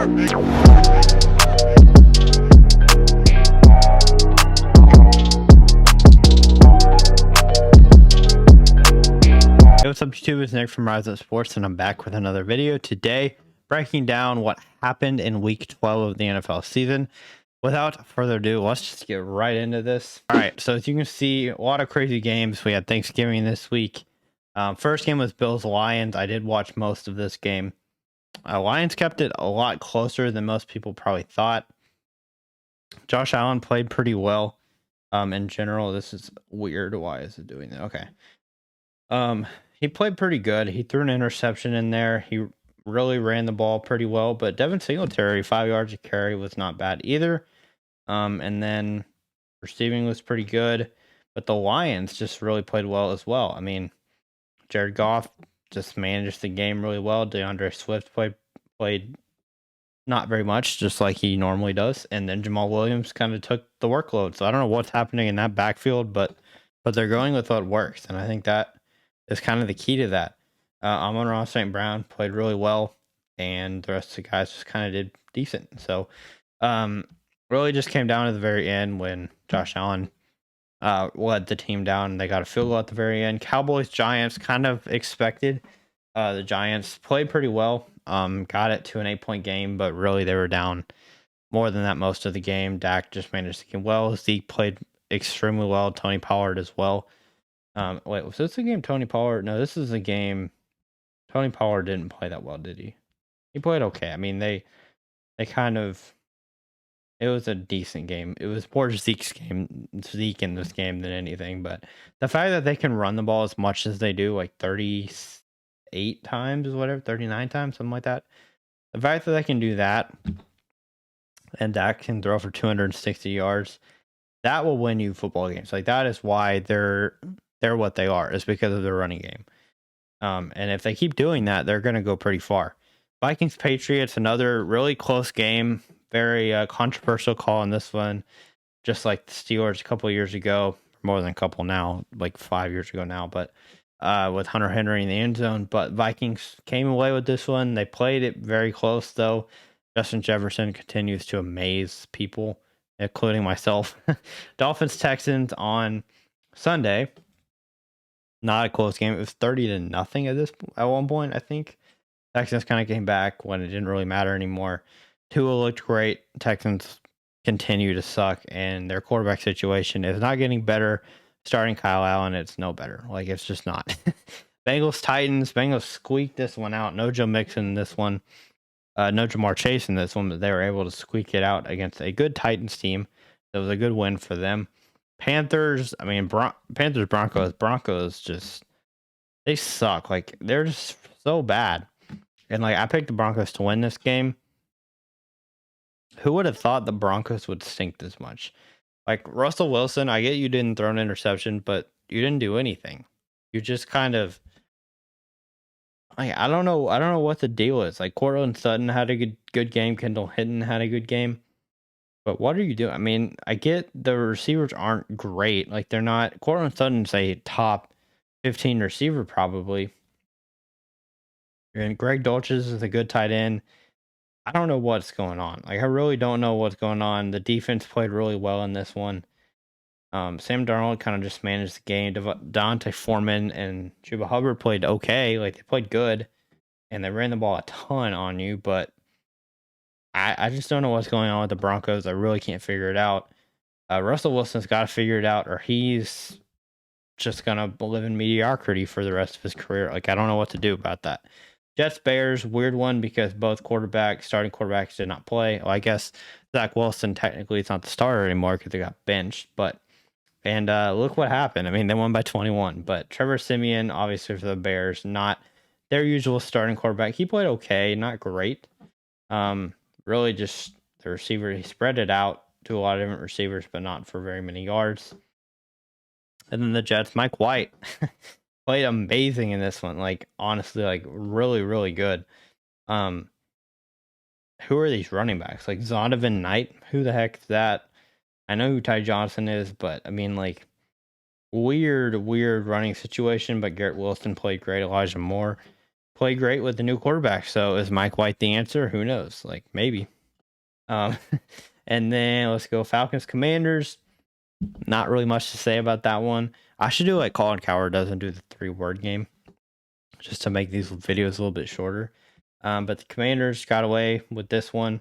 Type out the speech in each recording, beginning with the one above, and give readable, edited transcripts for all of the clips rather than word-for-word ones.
Hey, what's up YouTube? It's Nick from Rise Up Sports, and I'm back with another video. Today, breaking down what happened in week 12 of the NFL season. Without further ado, let's just get right into this. All right, so as you can see, a lot of crazy games. We had Thanksgiving this week. First game was Bills-Lions. I did watch most of this game. Lions kept it a lot closer than most people probably thought. Josh Allen played pretty well. In general, this is weird. Why is it doing that? Okay. He played pretty good. He threw an interception in there. He really ran the ball pretty well, but Devin Singletary, 5 yards a carry, was not bad either. And then receiving was pretty good, but the Lions just really played well as well. I mean, Jared Goff just managed the game really well. DeAndre Swift played not very much, just like he normally does. And then Jamal Williams kind of took the workload. So I don't know what's happening in that backfield, but they're going with what works. And I think that is kind of the key to that. Amon-Ra St. Brown played really well, and the rest of the guys just kind of did decent. So really just came down to the very end when Josh Allen led the team down, and they got a field goal at the very end. Cowboys, Giants, kind of expected. The Giants played pretty well, got it to an 8-point game, but really they were down more than that most of the game. Dak just managed the game well. Zeke played extremely well. Tony Pollard as well. Wait, was this a game Tony Pollard? No, this is a game Tony Pollard didn't play that well, did he? He played okay. I mean, they kind of, it was a decent game. It was more Zeke in this game than anything. But the fact that they can run the ball as much as they do, like 38 times or whatever, 39 times, something like that. The fact that they can do that, and Dak can throw for 260 yards, that will win you football games. Like, that is why they're what they are, is because of their running game. And if they keep doing that, they're going to go pretty far. Vikings Patriots, another really close game. Very controversial call on this one. Just like the Steelers a couple years ago, more than a couple now, like 5 years ago now, but with Hunter Henry in the end zone. But Vikings came away with this one. They played it very close, though. Justin Jefferson continues to amaze people, including myself. Dolphins Texans on Sunday. Not a close game. It was 30-0 at one point, I think. Texans kind of came back when it didn't really matter anymore. Tua looked great. Texans continue to suck, and their quarterback situation is not getting better. Starting Kyle Allen, it's no better. Like, it's just not. Bengals Titans. Bengals squeaked this one out. No Joe Mixon in this one. No Jamar Chase in this one, but they were able to squeak it out against a good Titans team. It was a good win for them. Panthers, I mean, Panthers, Broncos just, they suck. Like, they're just so bad. And, like, I picked the Broncos to win this game. Who would have thought the Broncos would stink this much? Like, Russell Wilson, I get you didn't throw an interception, but you didn't do anything. You just kind of, like, I don't know what the deal is. Like, Courtland Sutton had a good game. Kendall Hinton had a good game. But what are you doing? I mean, I get the receivers aren't great. Like, they're not. Courtland Sutton's a top 15 receiver, probably. And Greg Dulcich is a good tight end. I don't know what's going on. Like, I really don't know what's going on. The defense played really well in this one. Sam Darnold kind of just managed the game. Dante Foreman and Chuba Hubbard played okay. Like, they played good. And they ran the ball a ton on you. But I just don't know what's going on with the Broncos. I really can't figure it out. Russell Wilson's got to figure it out, or he's just going to live in mediocrity for the rest of his career. Like, I don't know what to do about that. Jets Bears, weird one because both starting quarterbacks did not play. Well, I guess Zach Wilson technically is not the starter anymore because they got benched. And look what happened. I mean, they won by 21. But Trevor Siemian, obviously for the Bears, not their usual starting quarterback. He played okay, not great. Really just the receiver, he spread it out to a lot of different receivers, but not for very many yards. And then the Jets, Mike White played amazing in this one. Like, honestly, like, really, really good. Who are these running backs? Like, Zonovan Knight? Who the heck is that? I know who Ty Johnson is, but I mean, like, weird running situation. But Garrett Wilson played great. Elijah Moore play great with the new quarterback. So is Mike White the answer? Who knows? Like maybe. Um, and then let's go Falcons Commanders. Not really much to say about that one. I should do like Colin Coward does and do the 3-word game just to make these videos a little bit shorter. But the Commanders got away with this one.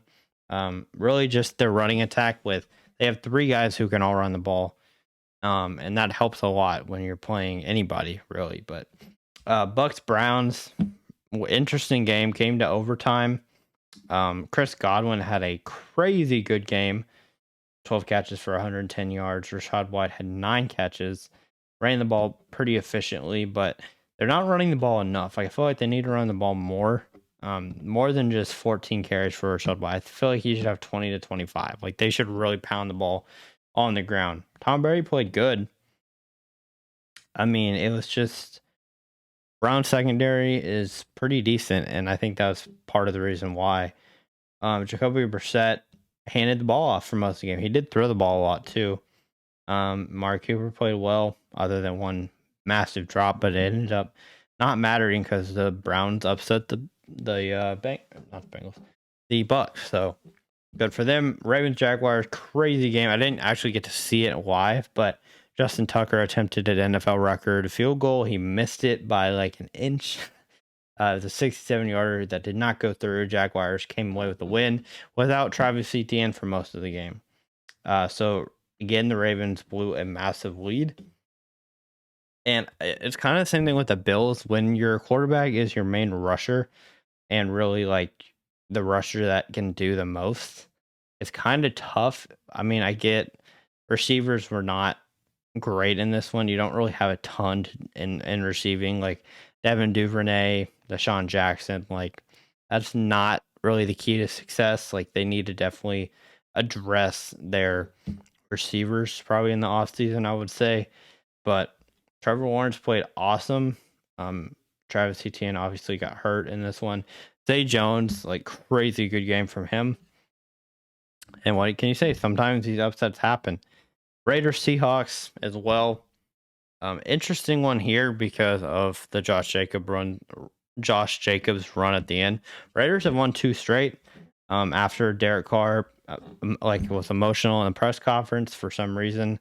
Really just their running attack they have 3 guys who can all run the ball. And that helps a lot when you're playing anybody really. But Bucks Browns, interesting game, came to overtime. Chris Godwin had a crazy good game. 12 catches for 110 yards. Rachaad White had 9 catches. Ran the ball pretty efficiently, but they're not running the ball enough. I feel like they need to run the ball more. More than just 14 carries for Rachaad White. I feel like he should have 20 to 25. Like they should really pound the ball on the ground. Tom Brady played good. I mean, it was just Brown secondary is pretty decent, and I think that's part of the reason why. Jacoby Brissett handed the ball off for most of the game. He did throw the ball a lot too. Mark Cooper played well, other than one massive drop, but it ended up not mattering because the Browns upset the Bucks. So good for them. Ravens Jaguars, crazy game. I didn't actually get to see it live, but Justin Tucker attempted an NFL record field goal. He missed it by like an inch. It was a 67-yarder that did not go through. Jaguars came away with the win without Travis Etienne for most of the game. So again, the Ravens blew a massive lead. And it's kind of the same thing with the Bills. When your quarterback is your main rusher and really like the rusher that can do the most, it's kind of tough. I mean, I get receivers were not great in this one. You don't really have a ton in receiving. Like Devin Duvernay, Deshaun Jackson, like that's not really the key to success. Like they need to definitely address their receivers probably in the offseason, I would say. But Trevor Lawrence played awesome. Travis Etienne obviously got hurt in this one. Zay Jones, like crazy good game from him. And what can you say? Sometimes these upsets happen. Raiders Seahawks as well. Interesting one here because of the Josh Jacobs run at the end. Raiders have won 2 straight. After Derek Carr was emotional in the press conference for some reason.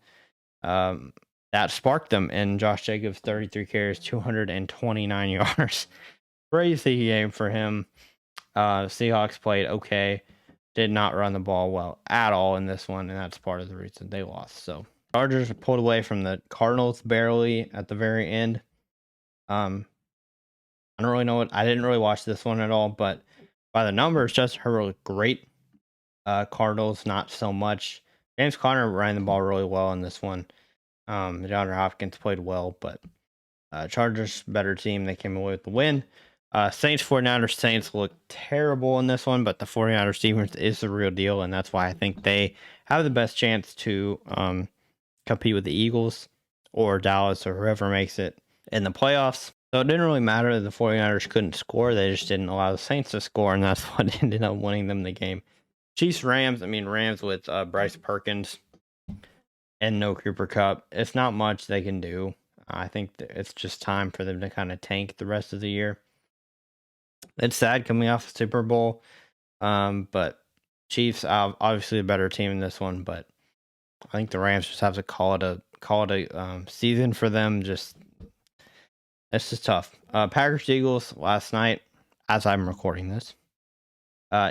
That sparked them, and Josh Jacobs 33 carries, 229 yards. Crazy game for him. Seahawks played okay. Did not run the ball well at all in this one, and that's part of the reason they lost. So Chargers pulled away from the Cardinals barely at the very end. I don't really know I didn't really watch this one at all, but by the numbers, Justin Herbert looked great. Cardinals not so much. James Conner ran the ball really well in this one. DeAndre Hopkins played well, but Chargers better team. They came away with the win. Saints 49ers. Saints look terrible in this one, but the 49ers defense is the real deal, and that's why I think they have the best chance to compete with the Eagles or Dallas or whoever makes it in the playoffs. So it didn't really matter that the 49ers couldn't score. They just didn't allow the Saints to score, and that's what ended up winning them the game. Chiefs Rams. Rams with Bryce Perkins and no Cooper Kupp. It's not much they can do. I think it's just time for them to kind of tank the rest of the year. It's sad coming off the Super Bowl, but Chiefs obviously a better team in this one. But I think the Rams just have to call it a season for them. It's just tough. Packers Eagles last night, as I'm recording this.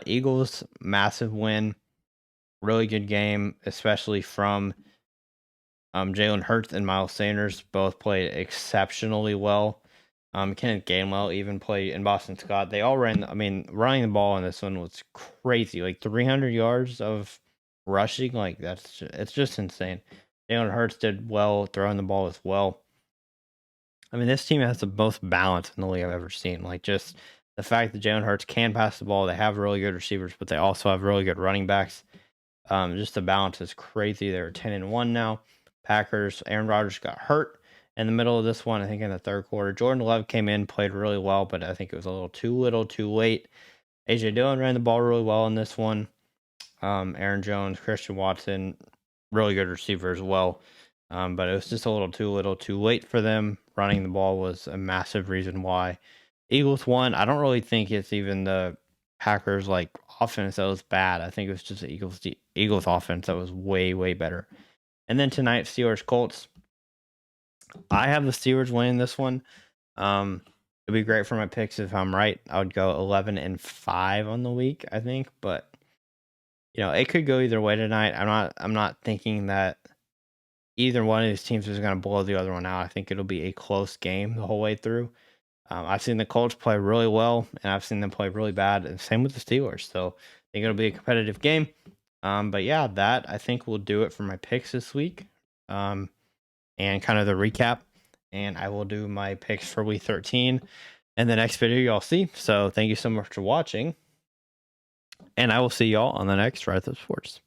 Eagles massive win, really good game, especially from Jalen Hurts and Miles Sanders both played exceptionally well. Kenneth Gainwell even played, in Boston Scott. They all ran. Running the ball in this one was crazy. Like 300 yards of rushing. Like it's just insane. Jalen Hurts did well throwing the ball as well. This team has the most balance in the league I've ever seen. Like just the fact that Jalen Hurts can pass the ball. They have really good receivers, but they also have really good running backs. Just the balance is crazy. They're 10-1 now. Packers, Aaron Rodgers got hurt in the middle of this one, I think in the third quarter. Jordan Love came in, played really well, but I think it was a little too late. AJ Dillon ran the ball really well in this one. Aaron Jones, Christian Watson, really good receiver as well. But it was just a little too late for them. Running the ball was a massive reason why Eagles won. I don't really think it's even the Packers like offense that was bad. I think it was just the Eagles offense that was way better. And then tonight, Steelers Colts. I have the Steelers winning this one. It'd be great for my picks if I'm right. I would go 11-5 on the week, I think, but it could go either way tonight. I'm not thinking that either one of these teams is going to blow the other one out. I think it'll be a close game the whole way through. I've seen the Colts play really well, and I've seen them play really bad, and same with the Steelers. So I think it'll be a competitive game. But yeah, that I think will do it for my picks this week, and kind of the recap. And I will do my picks for week 13 in the next video y'all see. So thank you so much for watching, and I will see y'all on the next Rise Up Sports.